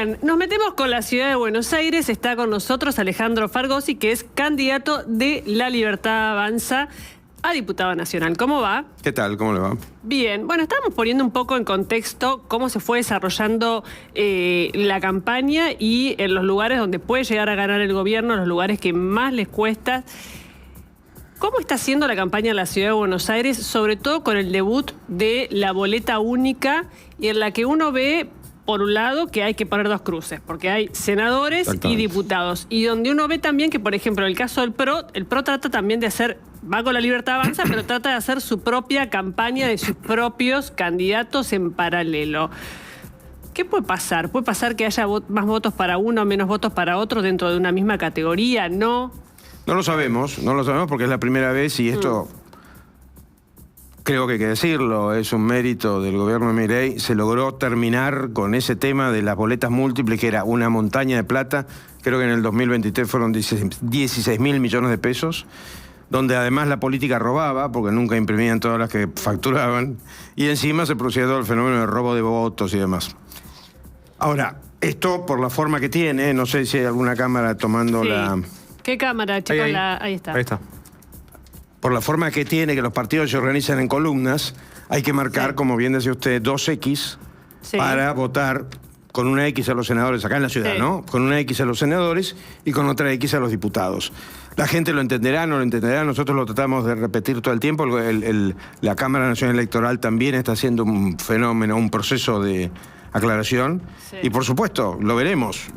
Bien, nos metemos con la ciudad de Buenos Aires. Está con nosotros Alejandro Fargosi, que es candidato de La Libertad Avanza a diputado nacional. ¿Cómo va? ¿Qué tal? ¿Cómo le va? Bien, bueno, estábamos poniendo un poco en contexto cómo se fue desarrollando la campaña y en los lugares donde puede llegar a ganar el gobierno, los lugares que más les cuesta. ¿Cómo está haciendo la campaña en la ciudad de Buenos Aires, sobre todo con el debut de la boleta única y en la que uno ve, por un lado, que hay que poner dos cruces, porque hay senadores y diputados, y donde uno ve también que, por ejemplo, en el caso del PRO trata también de hacer, va con La Libertad Avanza, pero trata de hacer su propia campaña de sus propios candidatos en paralelo. ¿Qué puede pasar? ¿Puede pasar que haya más votos para uno, menos votos para otro dentro de una misma categoría? ¿No? No lo sabemos porque es la primera vez y esto, creo que hay que decirlo, es un mérito del gobierno de Milei. Se logró terminar con ese tema de las boletas múltiples, que era una montaña de plata. Creo que en el 2023 fueron 16.000 millones de pesos, donde además la política robaba, porque nunca imprimían todas las que facturaban, y encima se producía todo el fenómeno de robo de votos y demás. Ahora, esto por la forma que tiene, no sé si hay alguna cámara tomando la... ¿Qué cámara, chicos? Ahí está. Ahí está. Por la forma que tiene, que los partidos se organizan en columnas, hay que marcar, como bien decía usted, 2X para votar con una X a los senadores, acá en la ciudad, ¿no? Con una X a los senadores y con otra X a los diputados. La gente lo entenderá, no lo entenderá, nosotros lo tratamos de repetir todo el tiempo. La Cámara Nacional Electoral también está haciendo un fenómeno, un proceso de aclaración. Y por supuesto, lo veremos,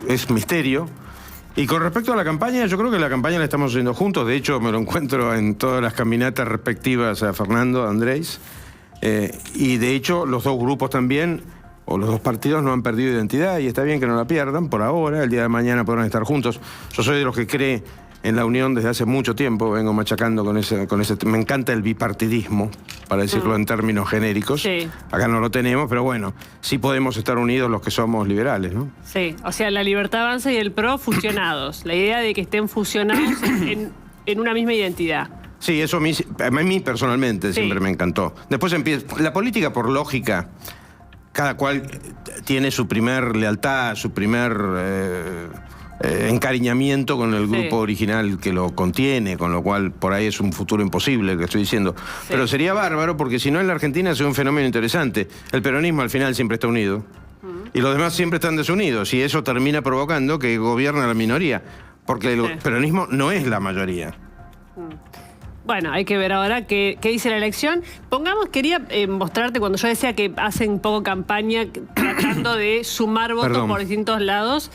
es misterio. Y con respecto a la campaña, yo creo que la campaña la estamos haciendo juntos. De hecho, me lo encuentro en todas las caminatas respectivas a Fernando, a Andrés. Y de hecho, los dos grupos también, o los dos partidos, no han perdido identidad y está bien que no la pierdan por ahora. El día de mañana podrán estar juntos. Yo soy de los que cree en la unión desde hace mucho tiempo. Vengo machacando con ese... Me encanta el bipartidismo, para decirlo en términos genéricos. Acá no lo tenemos, pero bueno, sí podemos estar unidos los que somos liberales, ¿no? Sí, o sea, La Libertad Avanza y el PRO fusionados. La idea de que estén fusionados en una misma identidad. Sí, eso a mí personalmente siempre me encantó. Después empieza... La política, por lógica, cada cual tiene su primer lealtad, su primer... encariñamiento con el grupo original que lo contiene, con lo cual por ahí es un futuro imposible, que estoy diciendo. Pero sería bárbaro, porque si no en la Argentina sería un fenómeno interesante. El peronismo al final siempre está unido y los demás siempre están desunidos, y eso termina provocando que gobierna la minoría, porque el peronismo no es la mayoría. Bueno, hay que ver ahora qué dice la elección. Quería mostrarte cuando yo decía que hacen un poco campaña tratando de sumar votos por distintos lados.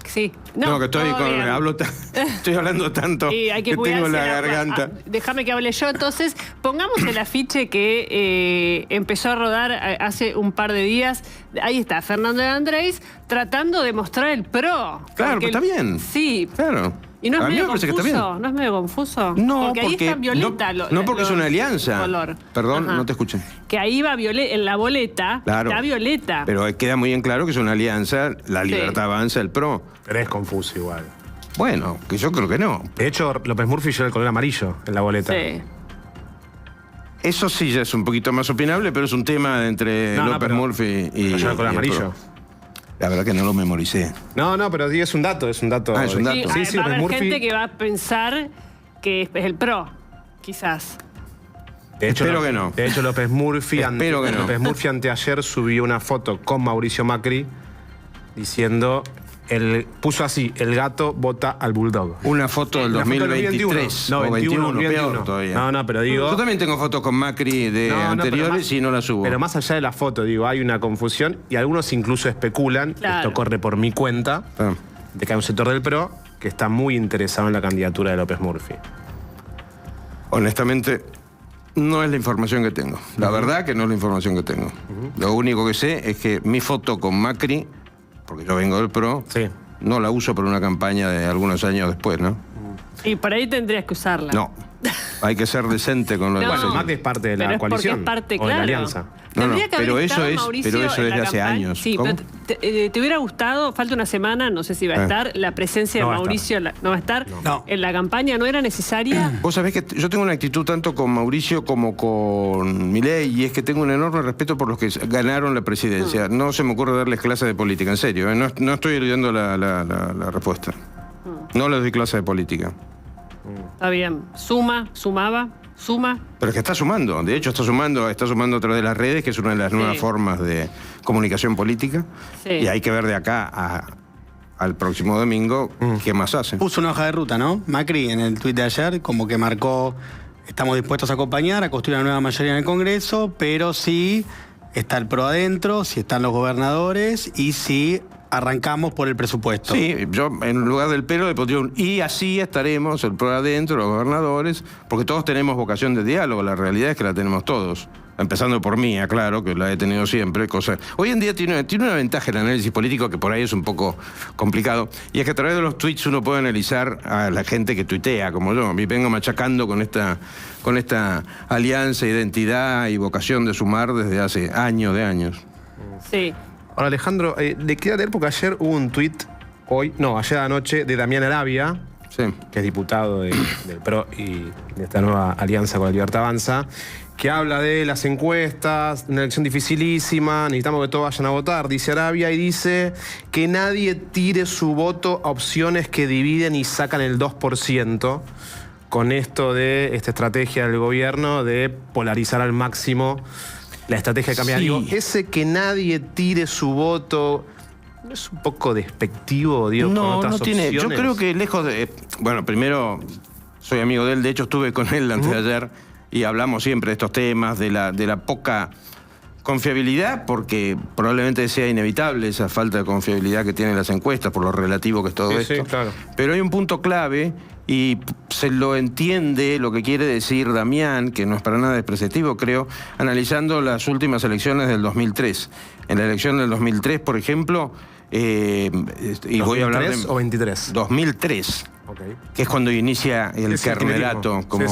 Sí. No, que estoy estoy hablando tanto y hay que tengo la garganta. Déjame que hable yo. Entonces, pongamos el afiche que empezó a rodar hace un par de días. Ahí está, Fernando de Andrés, tratando de mostrar el PRO. Claro, pero está bien. Sí. Claro. ¿Y no es medio confuso? Que está bien. ¿No es medio confuso? No, porque ahí está violeta. No, porque es una alianza. Color. Perdón, no te escuché. Que ahí va violeta, en la boleta está violeta. Pero queda muy bien claro que es una alianza, La Libertad Avanza, el PRO. Pero es confuso igual. Bueno, que yo creo que no. De hecho, López Murphy lleva el color amarillo en la boleta. Sí. Eso sí ya es un poquito más opinable, pero es un tema entre López Murphy y... lleva el color amarillo. La verdad que no lo memoricé. No, pero es un dato, es un dato. Ah, es un dato. Sí, va a haber gente que va a pensar que es el PRO, quizás. Espero que no. De hecho, López Murphy anteayer subió una foto con Mauricio Macri diciendo... puso así, el gato vota al bulldog. Una foto del 2023. No, 21, peor todavía. No, pero digo... Yo también tengo fotos con Macri de anteriores y no las subo. Pero más allá de la foto, digo, hay una confusión y algunos incluso especulan, esto corre por mi cuenta, de que hay un sector del PRO que está muy interesado en la candidatura de López Murphy. Honestamente, no es la información que tengo. La verdad que no es la información que tengo. Lo único que sé es que mi foto con Macri, porque yo vengo del PRO, no la uso para una campaña de algunos años después, ¿no? Y por ahí tendrías que usarla. No, Hay que ser decente con lo de Bueno, Macri es parte de la coalición. Es parte, o de la alianza. Pero eso es de hace años. Sí, pero te hubiera gustado, falta una semana, no sé si va a estar, la presencia de Mauricio no va a estar en la campaña, ¿no era necesaria? Vos sabés que yo tengo una actitud tanto con Mauricio como con Milei, y es que tengo un enorme respeto por los que ganaron la presidencia. No se me ocurre darles clases de política, en serio. No estoy olvidando la respuesta. No les doy clase de política. Está bien. Suma. Pero es que está sumando, de hecho está sumando a través de las redes, que es una de las nuevas formas de comunicación política. Sí. Y hay que ver de acá al próximo domingo qué más hace. Puso una hoja de ruta, ¿no? Macri en el tuit de ayer, como que marcó, estamos dispuestos a acompañar, a construir una nueva mayoría en el Congreso, pero sí está el PRO adentro, si están los gobernadores y si arrancamos por el presupuesto. Sí, yo en lugar del pero le pondría un y así estaremos, el PRO adentro, los gobernadores, porque todos tenemos vocación de diálogo, la realidad es que la tenemos todos. Empezando por mí, claro, que la he tenido siempre. Hoy en día tiene una ventaja el análisis político que por ahí es un poco complicado, y es que a través de los tweets uno puede analizar a la gente que tuitea, como yo. Me vengo machacando con esta alianza, identidad y vocación de sumar desde hace años de años. Sí. Ahora, Alejandro, le quería leer porque ayer hubo un tuit, ayer anoche, de Damián Arabia, que es diputado del PRO y de esta nueva alianza con la Libertad Avanza, que habla de las encuestas, una elección dificilísima, necesitamos que todos vayan a votar, dice Arabia, y dice que nadie tire su voto a opciones que dividen y sacan el 2%, con esto de esta estrategia del gobierno de polarizar al máximo la estrategia de cambiar. Digo, ese que nadie tire su voto, ¿no es un poco despectivo, con otras opciones? Yo creo que lejos de... Bueno, primero, soy amigo de él, de hecho estuve con él antes de ayer y hablamos siempre de estos temas, de la poca confiabilidad, porque probablemente sea inevitable esa falta de confiabilidad que tienen las encuestas, por lo relativo que es todo esto. Sí, claro. Pero hay un punto clave, y se lo entiende lo que quiere decir Damián, que no es para nada despreciativo, creo, analizando las últimas elecciones del 2003. En la elección del 2003, por ejemplo, y voy a hablar de... ¿o 23? 2003. Okay. Que es cuando inicia el carnerato, como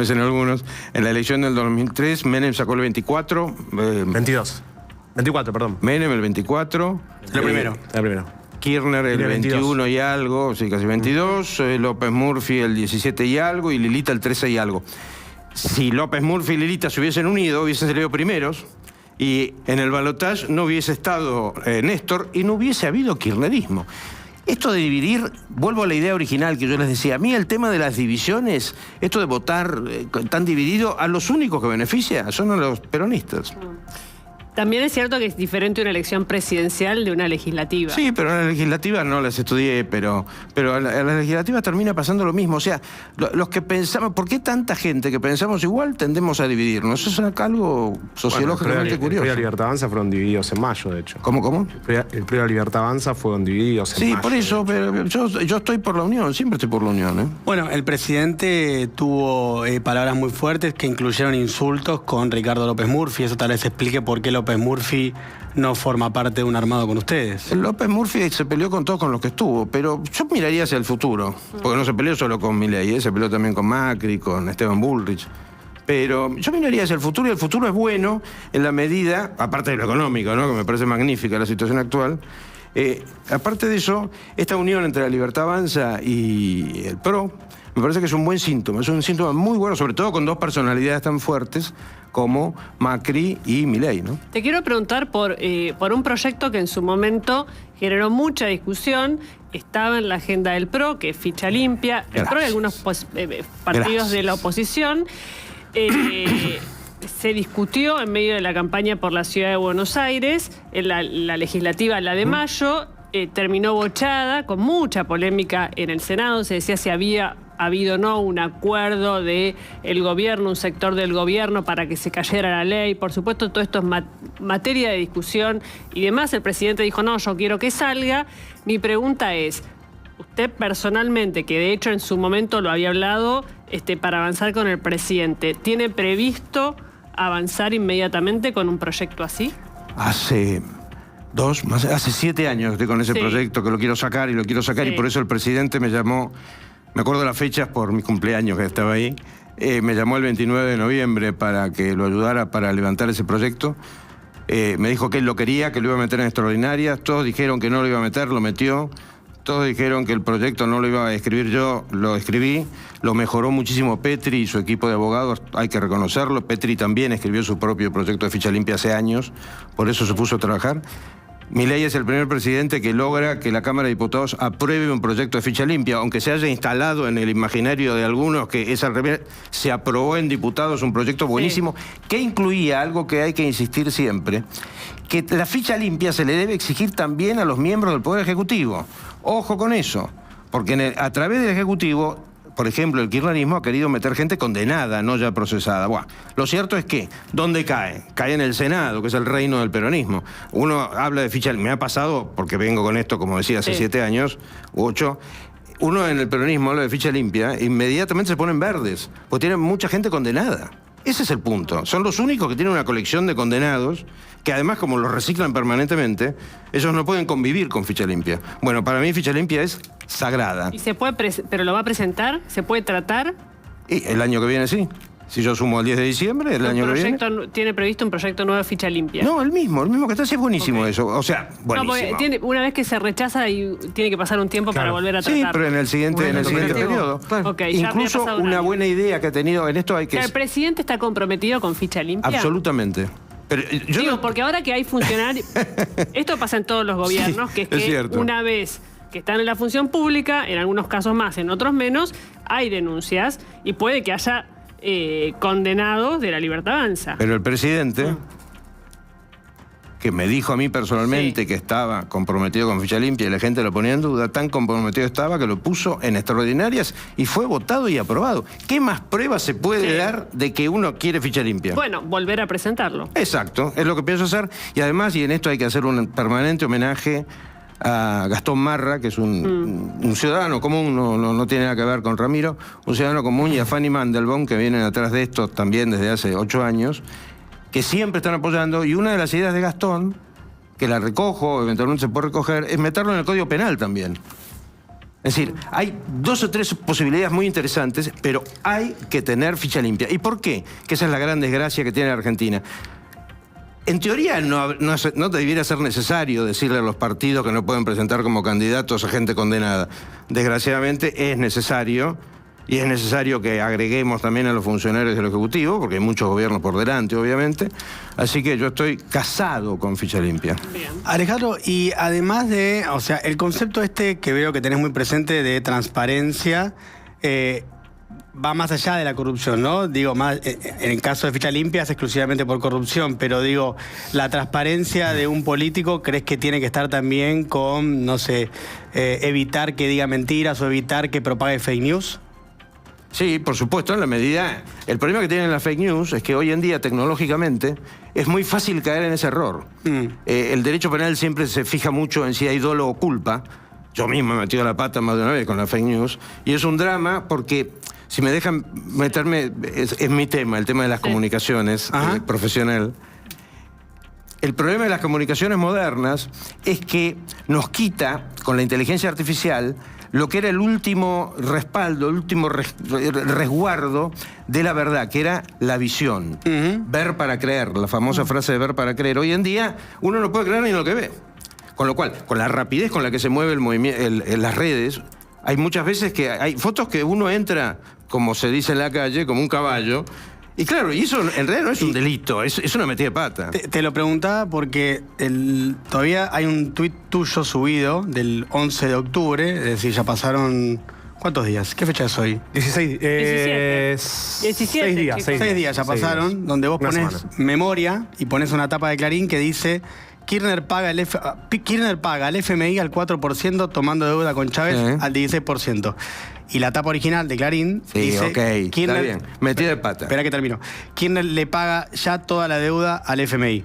dicen algunos. En la elección del 2003, Menem sacó el 24. 24, perdón. Menem el 24. El primero. Kirchner el 21 y algo, sí, casi 22. López Murphy el 17 y algo. Y Lilita el 13 y algo. Si López Murphy y Lilita se hubiesen unido, hubiesen salido primeros. Y en el balotaje no hubiese estado Néstor y no hubiese habido kirchnerismo. Esto de dividir, vuelvo a la idea original que yo les decía, a mí el tema de las divisiones, esto de votar tan dividido, a los únicos que beneficia son a los peronistas. También es cierto que es diferente una elección presidencial de una legislativa. Sí, pero en la legislativa no las estudié, pero a la legislativa termina pasando lo mismo. O sea, los que pensamos, ¿por qué tanta gente que pensamos igual tendemos a dividirnos? Eso es algo sociológicamente curioso. El PRI y la Libertad Avanza fueron divididos en mayo, de hecho. ¿Cómo? El PRI y la Libertad Avanza fueron divididos en mayo. Sí, por eso, pero yo estoy por la unión, siempre estoy por la unión, ¿eh? Bueno, el presidente tuvo palabras muy fuertes que incluyeron insultos con Ricardo López Murphy. Eso tal vez explique por qué López Murphy no forma parte de un armado con ustedes. López Murphy se peleó con todos con los que estuvo, pero yo miraría hacia el futuro, porque no se peleó solo con Milei, se peleó también con Macri, con Esteban Bullrich. Pero yo miraría hacia el futuro, y el futuro es bueno en la medida, aparte de lo económico, ¿no?, que me parece magnífica la situación actual. Aparte de eso, esta unión entre la Libertad Avanza y el PRO me parece que es un buen síntoma, es un síntoma muy bueno, sobre todo con dos personalidades tan fuertes como Macri y Milei, ¿no? Te quiero preguntar por un proyecto que en su momento generó mucha discusión, estaba en la agenda del PRO, que es ficha limpia, el PRO y algunos partidos de la oposición. Se discutió en medio de la campaña por la ciudad de Buenos Aires, en la legislativa, la de mayo, terminó bochada, con mucha polémica en el Senado. Se decía si había habido o no un acuerdo del gobierno, un sector del gobierno para que se cayera la ley. Por supuesto, todo esto es materia de discusión y demás. El presidente dijo, no, yo quiero que salga. Mi pregunta es, usted personalmente, que de hecho en su momento lo había hablado para avanzar con el presidente, ¿tiene previsto avanzar inmediatamente con un proyecto así? Hace 7 años estoy con ese proyecto, que lo quiero sacar y por eso el presidente me llamó. Me acuerdo de las fechas por mi cumpleaños, que estaba ahí, me llamó el 29 de noviembre para que lo ayudara para levantar ese proyecto. Me dijo que él lo quería, que lo iba a meter en extraordinarias. Todos dijeron que no lo iba a meter, lo metió. Todos dijeron que el proyecto no lo iba a escribir yo, lo escribí. Lo mejoró muchísimo Petri y su equipo de abogados, hay que reconocerlo. Petri también escribió su propio proyecto de ficha limpia hace años, por eso se puso a trabajar. Milei es el primer presidente que logra que la Cámara de Diputados apruebe un proyecto de ficha limpia, aunque se haya instalado en el imaginario de algunos que es al revés. Se aprobó en diputados un proyecto buenísimo que incluía algo que hay que insistir siempre, que la ficha limpia se le debe exigir también a los miembros del Poder Ejecutivo. Ojo con eso, porque a través del Ejecutivo, por ejemplo, el kirchnerismo ha querido meter gente condenada, no ya procesada. Buah, lo cierto es que, ¿dónde cae? Cae en el Senado, que es el reino del peronismo. Uno habla de ficha, me ha pasado, porque vengo con esto, como decía, hace 7 años, u 8, uno en el peronismo habla de ficha limpia, inmediatamente se ponen verdes, porque tienen mucha gente condenada. Ese es el punto. Son los únicos que tienen una colección de condenados que además, como los reciclan permanentemente, ellos no pueden convivir con ficha limpia. Bueno, para mí ficha limpia es sagrada. ¿Y se puede pero lo va a presentar? ¿Se puede tratar? Y el año que viene sí. Si yo sumo al 10 de diciembre, el año que viene... ¿Tiene previsto un proyecto nuevo de ficha limpia? No, el mismo que está, sí es buenísimo eso. O sea, buenísimo. No, una vez que se rechaza y tiene que pasar un tiempo para volver a tratar. Sí, pero en el siguiente periodo. Claro. Incluso una buena idea que ha tenido, en esto hay que... ¿El presidente está comprometido con ficha limpia? Absolutamente. Pero yo porque ahora que hay funcionarios... Esto pasa en todos los gobiernos, que es que una vez que están en la función pública, en algunos casos más, en otros menos, hay denuncias y puede que haya condenados de la Libertad Avanza. Pero el presidente, que me dijo a mí personalmente que estaba comprometido con ficha limpia y la gente lo ponía en duda, tan comprometido estaba que lo puso en extraordinarias y fue votado y aprobado. ¿Qué más pruebas se puede dar de que uno quiere ficha limpia? Bueno, volver a presentarlo. Exacto, es lo que pienso hacer. Y además, y en esto hay que hacer un permanente homenaje a Gastón Marra, que es un ciudadano común, no tiene nada que ver con Ramiro, un ciudadano común, y a Fanny Mandelbaum, que vienen atrás de esto también desde hace 8 años, que siempre están apoyando, y una de las ideas de Gastón, que la recojo, eventualmente se puede recoger, es meterlo en el Código Penal también. Es decir, hay 2 o 3 posibilidades muy interesantes, pero hay que tener ficha limpia. ¿Y por qué? Que esa es la gran desgracia que tiene la Argentina. En teoría no debiera ser necesario decirle a los partidos que no pueden presentar como candidatos a gente condenada. Desgraciadamente es necesario, y es necesario que agreguemos también a los funcionarios del Ejecutivo, porque hay muchos gobiernos por delante, obviamente. Así que yo estoy casado con ficha limpia. Bien. Alejandro, y además de, o sea, el concepto que veo que tenés muy presente de transparencia, va más allá de la corrupción, ¿no? Digo, más en el caso de ficha limpia es exclusivamente por corrupción, pero digo, la transparencia de un político, ¿crees que tiene que estar también con, no sé, evitar que diga mentiras o evitar que propague fake news? Sí, por supuesto, en la medida... El problema que tienen las fake news es que hoy en día, tecnológicamente, es muy fácil caer en ese error. El derecho penal siempre se fija mucho en si hay dolo o culpa. Yo mismo me he metido la pata más de una vez con la fake news. Y es un drama porque... Si me dejan meterme, es mi tema, el tema de las comunicaciones profesional. El problema de las comunicaciones modernas es que nos quita, con la inteligencia artificial, lo que era el último respaldo, el último resguardo de la verdad, que era la visión. Ver para creer, la famosa frase de ver para creer. Hoy en día uno no puede creer ni lo que ve. Con lo cual, con la rapidez con la que se mueve el movimiento, las redes, hay muchas veces que hay fotos que uno entra, como se dice en la calle, como un caballo. Y claro, y eso en realidad no es un delito, es una metida de pata. Te lo preguntaba porque todavía hay un tuit tuyo subido del 11 de octubre, es decir, ya pasaron... ¿Cuántos días? ¿Qué fecha es hoy? 16. 6 días. 6 días ya pasaron, donde vos pones memoria y pones una tapa de Clarín que dice... Kirchner paga al FMI al 4% tomando deuda con Chávez al 16%. Y la tapa original de Clarín dice... Kirchner, está bien. Metida de pata. Espera que termino. Kirchner le paga ya toda la deuda al FMI.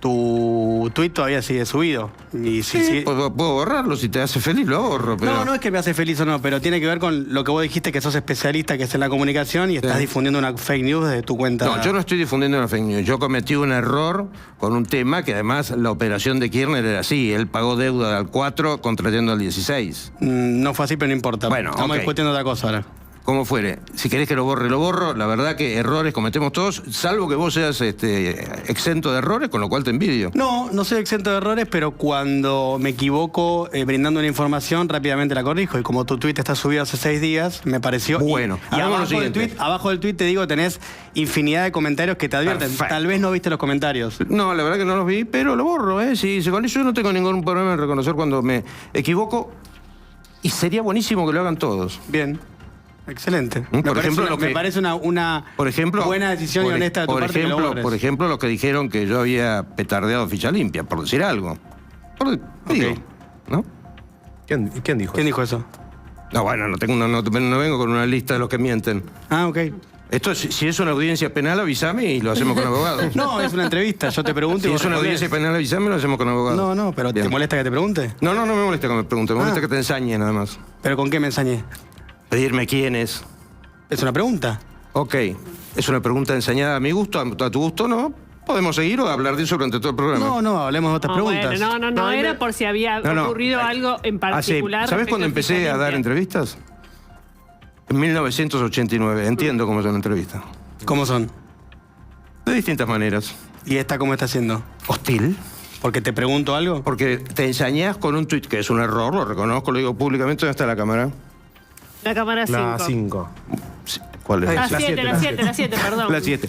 Tu tuit todavía sigue subido. Y puedo borrarlo, si te hace feliz lo borro. Pero... No es que me hace feliz o no, pero tiene que ver con lo que vos dijiste, que sos especialista, que es en la comunicación, y estás difundiendo una fake news desde tu cuenta. No, yo no estoy difundiendo una fake news. Yo cometí un error con un tema que además la operación de Kirchner era así. Él pagó deuda al 4 contrayendo al 16. No fue así, pero no importa. Bueno, estamos discutiendo otra cosa ahora. como fuere. Si querés que lo borre, lo borro. La verdad que errores cometemos todos, salvo que vos seas exento de errores, con lo cual te envidio. No soy exento de errores, pero cuando me equivoco brindando una información, rápidamente la corrijo. Y como tu tweet está subido hace 6 días, me pareció... Bueno, y abajo del tweet te digo, tenés infinidad de comentarios que te advierten. Perfecto. Tal vez no viste los comentarios. No, la verdad que no los vi, pero lo borro, ¿eh? Si con eso yo no tengo ningún problema en reconocer cuando me equivoco. Y sería buenísimo que lo hagan todos. Bien. Excelente. Me parece una buena decisión y honesta de tu parte que lo borres. Por ejemplo, los que dijeron que yo había petardeado Ficha Limpia, por decir algo. Digo, ¿no? ¿Quién dijo ¿Quién dijo eso? No, bueno, no vengo con una lista de los que mienten. Ah, ok. Esto, si es una audiencia penal, avísame y lo hacemos con abogados. No, es una entrevista, yo te pregunto. Si es una audiencia penal, avísame y lo hacemos con abogados. No, pero Bien. ¿te molesta que te pregunte? No me molesta que me pregunte, me molesta que te ensañe nada más. ¿Pero con qué me ensañé? Pedirme quién es. ¿Es una pregunta? Ok, es una pregunta ensañada a mi gusto, a tu gusto, ¿no? Podemos seguir o hablar de eso durante todo el programa. No, hablemos de otras preguntas. Bueno, no, era por si había ocurrido algo en particular. ¿Sabés cuándo empecé a dar entrevistas? En 1989, entiendo cómo son entrevistas. ¿Cómo son? De distintas maneras. ¿Y esta cómo está siendo? ¿Hostil? ¿Porque te pregunto algo? Porque te ensañás con un tuit, que es un error, lo reconozco, lo digo públicamente. ¿Dónde está la cámara? La cámara 5. La 5. ¿Cuál es? La 7, perdón. La 7.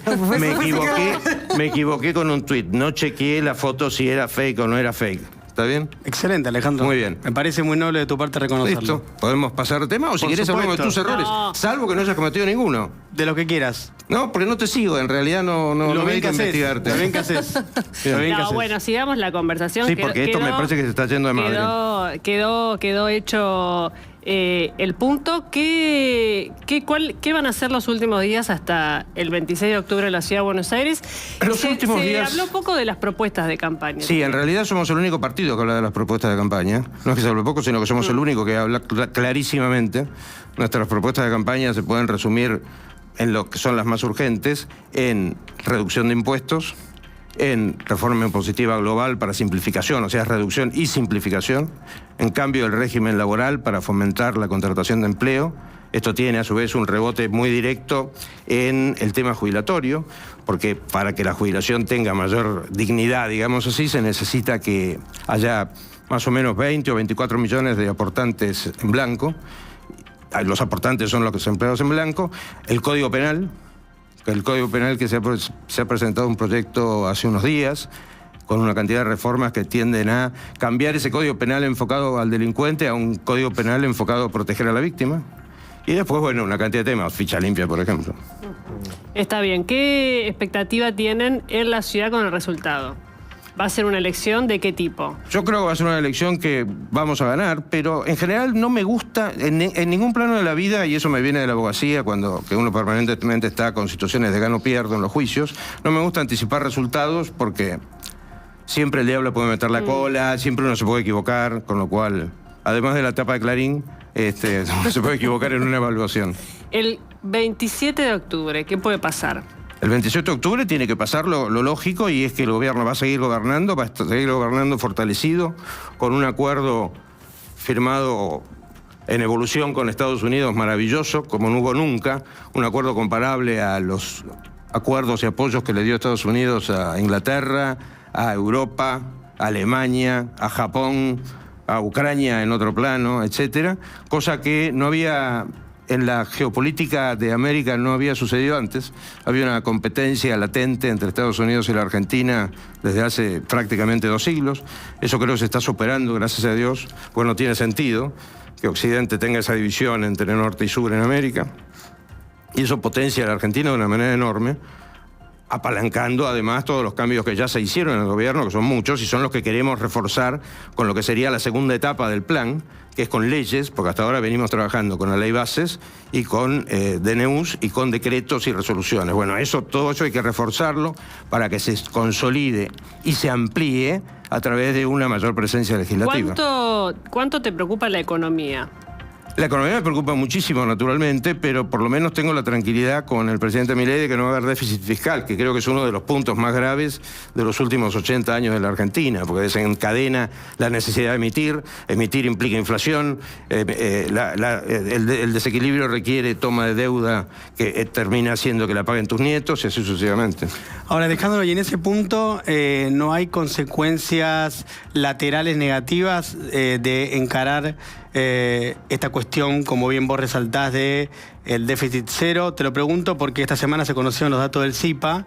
Me equivoqué con un tuit. No chequeé la foto si era fake o no era fake. ¿Está bien? Excelente, Alejandro. Muy bien. Me parece muy noble de tu parte reconocerlo. Listo. ¿Podemos pasar de tema? O si querés hablamos de tus errores. No. Salvo que no hayas cometido ninguno. De lo que quieras. No, porque no te sigo. En realidad no me bien dedico que a haces. investigarte. Lo bien que haces. Lo bien que haces. Bueno, sigamos la conversación. Sí, porque esto me parece que se está yendo de madre. Quedó hecho el punto. ¿Qué van a hacer los últimos días hasta el 26 de octubre en la Ciudad de Buenos Aires? Los últimos días... Se habló poco de las propuestas de campaña. Sí, en realidad somos el único partido que habla de las propuestas de campaña. No es que se hable poco, sino que somos el único que habla clarísimamente. Nuestras propuestas de campaña se pueden resumir en lo que son las más urgentes, en reducción de impuestos, en reforma impositiva global para simplificación, o sea, reducción y simplificación, en cambio del régimen laboral para fomentar la contratación de empleo. Esto tiene a su vez un rebote muy directo en el tema jubilatorio, porque para que la jubilación tenga mayor dignidad, digamos así, se necesita que haya más o menos 20 o 24 millones de aportantes en blanco. Los aportantes son los empleados en blanco. El Código Penal que se ha presentado un proyecto hace unos días, con una cantidad de reformas que tienden a cambiar ese Código Penal enfocado al delincuente a un Código Penal enfocado a proteger a la víctima. Y después, bueno, una cantidad de temas, Ficha Limpia, por ejemplo. Está bien. ¿Qué expectativa tienen en la ciudad con el resultado? ¿Va a ser una elección de qué tipo? Yo creo que va a ser una elección que vamos a ganar, pero en general no me gusta en ningún plano de la vida, y eso me viene de la abogacía, que uno permanentemente está con situaciones de gano-pierdo en los juicios, no me gusta anticipar resultados porque siempre el diablo puede meter la cola, siempre uno se puede equivocar, con lo cual, además de la tapa de Clarín, se puede equivocar en una evaluación. El 27 de octubre, ¿qué puede pasar? El 27 de octubre tiene que pasar lo lógico, y es que el gobierno va a seguir gobernando fortalecido, con un acuerdo firmado en evolución con Estados Unidos maravilloso, como no hubo nunca, un acuerdo comparable a los acuerdos y apoyos que le dio Estados Unidos a Inglaterra, a Europa, a Alemania, a Japón, a Ucrania en otro plano, etcétera, cosa que no había... En la geopolítica de América no había sucedido antes. Había una competencia latente entre Estados Unidos y la Argentina desde hace prácticamente 2 siglos. Eso creo que se está superando, gracias a Dios, pues no tiene sentido que Occidente tenga esa división entre norte y sur en América. Y eso potencia a la Argentina de una manera enorme, apalancando además todos los cambios que ya se hicieron en el gobierno, que son muchos, y son los que queremos reforzar con lo que sería la segunda etapa del plan, que es con leyes, porque hasta ahora venimos trabajando con la ley bases y con DNUs y con decretos y resoluciones. Bueno, todo eso hay que reforzarlo para que se consolide y se amplíe a través de una mayor presencia legislativa. ¿Cuánto te preocupa la economía? La economía me preocupa muchísimo, naturalmente, pero por lo menos tengo la tranquilidad con el presidente Milei de que no va a haber déficit fiscal, que creo que es uno de los puntos más graves de los últimos 80 años de la Argentina, porque desencadena la necesidad de emitir. Emitir implica inflación, el desequilibrio requiere toma de deuda que termina haciendo que la paguen tus nietos y así sucesivamente. Ahora, Alejandro, y en ese punto, ¿no hay consecuencias laterales negativas de encarar esta cuestión, como bien vos resaltás, de el déficit cero? Te lo pregunto porque esta semana se conocieron los datos del CIPA,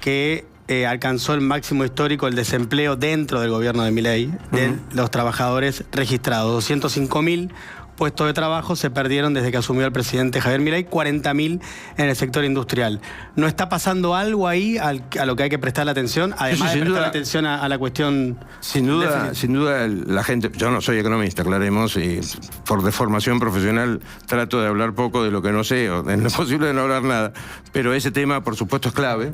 que alcanzó el máximo histórico el desempleo dentro del gobierno de Milei, de los trabajadores registrados. 205.000 puestos de trabajo se perdieron desde que asumió el presidente Javier Milei, 40.000 en el sector industrial. ¿No está pasando algo ahí a lo que hay que prestarle atención? Además de prestar atención a la cuestión... Sin duda la gente... Yo no soy economista, aclaremos, y por deformación profesional trato de hablar poco de lo que no sé, o es posible de no hablar nada, pero ese tema, por supuesto, es clave.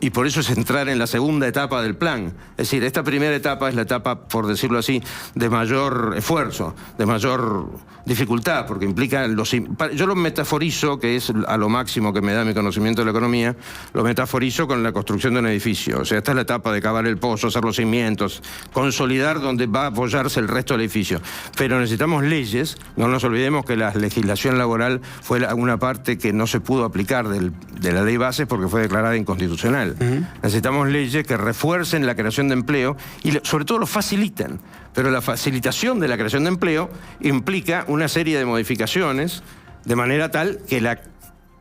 Y por eso es entrar en la segunda etapa del plan. Es decir, esta primera etapa es la etapa, por decirlo así, de mayor esfuerzo, de mayor dificultad, porque implica yo lo metaforizo, que es a lo máximo que me da mi conocimiento de la economía, lo metaforizo con la construcción de un edificio. O sea, esta es la etapa de cavar el pozo, hacer los cimientos, consolidar donde va a apoyarse el resto del edificio. Pero necesitamos leyes, no nos olvidemos que la legislación laboral fue una parte que no se pudo aplicar de la ley base porque fue declarada inconstitucional. Necesitamos leyes que refuercen la creación de empleo y sobre todo lo faciliten. Pero la facilitación de la creación de empleo implica una serie de modificaciones de manera tal que la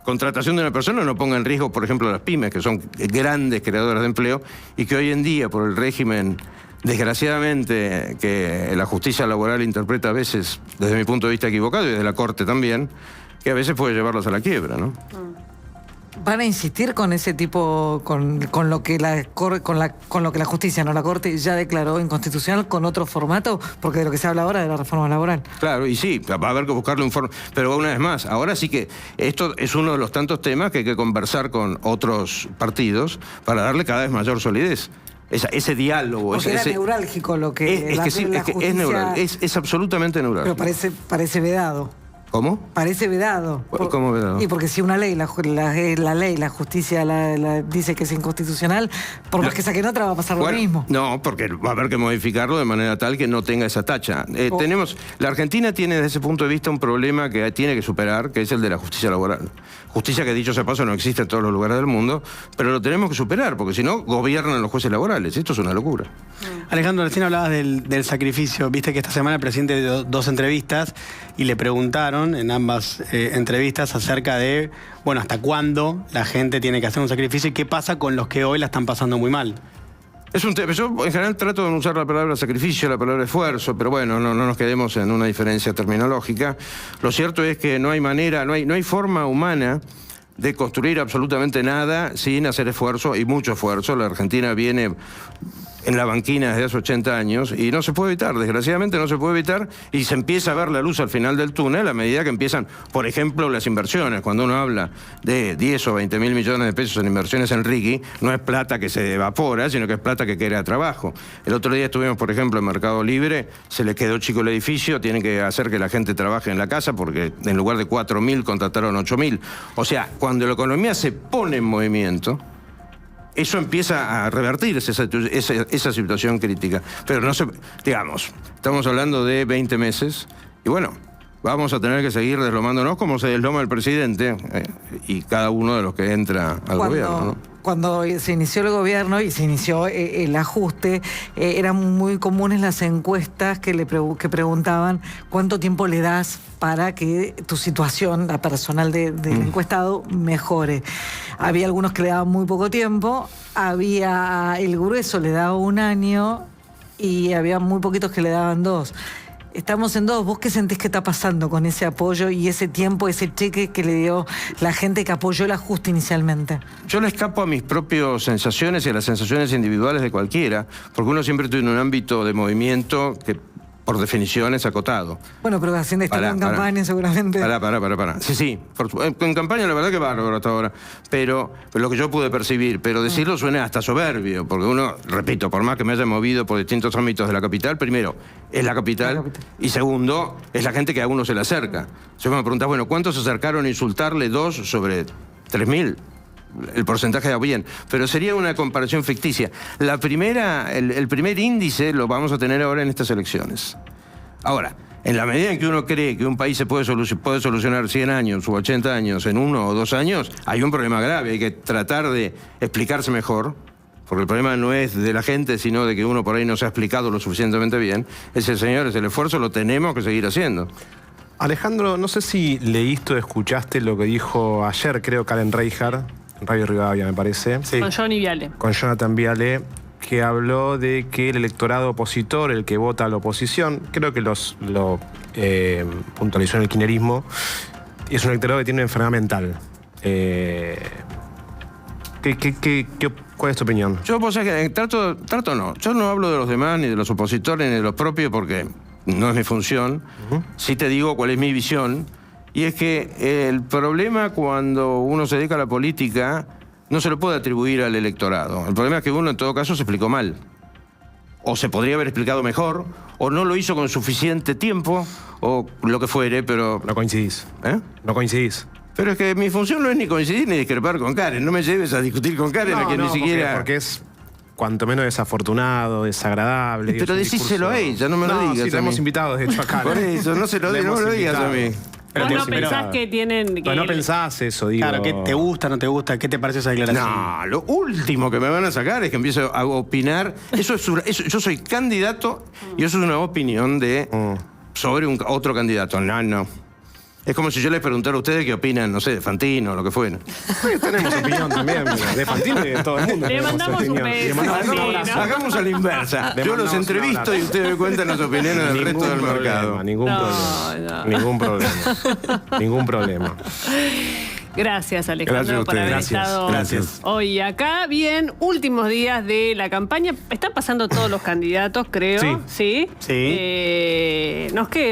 contratación de una persona no ponga en riesgo, por ejemplo, a las pymes, que son grandes creadoras de empleo y que hoy en día, por el régimen, desgraciadamente, que la justicia laboral interpreta a veces, desde mi punto de vista, equivocado, y desde la Corte también, que a veces puede llevarlos a la quiebra, ¿no? ¿Van a insistir con ese tipo, con lo que la justicia, no la Corte, ya declaró inconstitucional, con otro formato? Porque de lo que se habla ahora de la reforma laboral. Claro, y sí, va a haber que buscarle un formato. Pero una vez más, ahora sí que esto es uno de los tantos temas que hay que conversar con otros partidos para darle cada vez mayor solidez. Ese diálogo. Porque era neurálgico lo que es neural, es absolutamente neurálgico. Pero parece vedado. ¿Cómo? Parece vedado. ¿Cómo vedado? Y porque si una ley, la justicia dice que es inconstitucional, por más que saquen otra va a pasar lo mismo. No, porque va a haber que modificarlo de manera tal que no tenga esa tacha. La Argentina tiene desde ese punto de vista un problema que tiene que superar, que es el de la justicia laboral. Justicia que, dicho sea paso, no existe en todos los lugares del mundo, pero lo tenemos que superar, porque si no, gobiernan los jueces laborales. Esto es una locura. Alejandro, recién hablabas del sacrificio. Viste que esta semana el presidente dio 2 entrevistas y le preguntaron en ambas entrevistas acerca de, bueno, hasta cuándo la gente tiene que hacer un sacrificio y qué pasa con los que hoy la están pasando muy mal. Yo en general trato de no usar la palabra sacrificio, la palabra esfuerzo, pero bueno, no nos quedemos en una diferencia terminológica. Lo cierto es que no hay manera, no hay forma humana de construir absolutamente nada sin hacer esfuerzo, y mucho esfuerzo. La Argentina viene en la banquina desde hace 80 años y no se puede evitar, desgraciadamente no se puede evitar, y se empieza a ver la luz al final del túnel a medida que empiezan, por ejemplo, las inversiones. Cuando uno habla de 10 o 20 mil millones de pesos en inversiones en RIGI, no es plata que se evapora, sino que es plata que crea trabajo. El otro día estuvimos, por ejemplo, en Mercado Libre, se le quedó chico el edificio, tienen que hacer que la gente trabaje en la casa porque en lugar de 4.000 contrataron 8.000. O sea, cuando la economía se pone en movimiento, eso empieza a revertirse, esa situación crítica. Pero no se, digamos, estamos hablando de 20 meses y bueno, vamos a tener que seguir deslomándonos como se desloma el presidente y cada uno de los que entra al gobierno, ¿no? Cuando se inició el gobierno y se inició el ajuste, eran muy comunes las encuestas que preguntaban cuánto tiempo le das para que tu situación, la personal del encuestado, mejore. Había algunos que le daban muy poco tiempo, el grueso le daba 1 año y había muy poquitos que le daban 2. Estamos en 2. ¿Vos qué sentís que está pasando con ese apoyo y ese tiempo, ese cheque que le dio la gente que apoyó el ajuste inicialmente? Yo le escapo a mis propias sensaciones y a las sensaciones individuales de cualquiera, porque uno siempre tiene un ámbito de movimiento que por definición es acotado. Bueno, pero Hacienda está en campaña seguramente. Pará. Sí, en campaña la verdad que bárbaro hasta ahora, pero lo que yo pude percibir, pero decirlo suena hasta soberbio, porque uno, repito, por más que me haya movido por distintos ámbitos de la capital, primero, es la capital, y segundo, es la gente que a uno se le acerca. Si me preguntás, bueno, ¿cuántos se acercaron a insultarle 2 sobre 3.000? El porcentaje va bien, pero sería una comparación ficticia. El primer índice lo vamos a tener ahora en estas elecciones. Ahora, en la medida en que uno cree que un país se puede solucionar 100 años u 80 años en 1 o 2 años, hay un problema grave, hay que tratar de explicarse mejor, porque el problema no es de la gente, sino de que uno por ahí no se ha explicado lo suficientemente bien. Señores, el esfuerzo lo tenemos que seguir haciendo. Alejandro, no sé si leíste o escuchaste lo que dijo ayer, creo, Karen Reijard, en Radio Rivadavia, me parece. Sí. Con Johnny Viale. Con Jonathan Viale, que habló de que el electorado opositor, el que vota a la oposición, creo que lo puntualizó en el kirchnerismo, es un electorado que tiene una enfermedad mental. ¿Cuál es tu opinión? Yo, pues, trato no. Yo no hablo de los demás, ni de los opositores, ni de los propios, porque no es mi función. Sí te digo cuál es mi visión. Y es que el problema cuando uno se dedica a la política no se lo puede atribuir al electorado. El problema es que uno en todo caso se explicó mal. O se podría haber explicado mejor, o no lo hizo con suficiente tiempo, o lo que fuere, pero... No coincidís. No coincidís. Pero es que mi función no es ni coincidir ni discrepar con Karen. No me lleves a discutir con Karen, a que ni siquiera... Porque es cuanto menos desafortunado, desagradable. Pero decíselo a ella, no me lo digas. Sí, lo hemos invitado, de hecho, acá. Por eso, no me lo digas a mí. Vos no pensás que tienen... No pensás eso, digo. Claro, ¿qué te gusta, no te gusta? ¿Qué te parece esa declaración? No, lo último que me van a sacar es que empiezo a opinar. Yo soy candidato y eso es una opinión sobre otro candidato. No. Es como si yo les preguntara a ustedes qué opinan, no sé, de Fantino o lo que fuera. Tenemos opinión también, de Fantino y de todo el mundo. Le mandamos un beso. Hagamos a la inversa. Yo los entrevisto y ustedes me cuentan las opiniones del resto del mercado. Ningún problema. Gracias, Alejandro, por haber estado hoy acá. Bien, últimos días de la campaña. Están pasando todos los candidatos, creo. Sí. Nos queda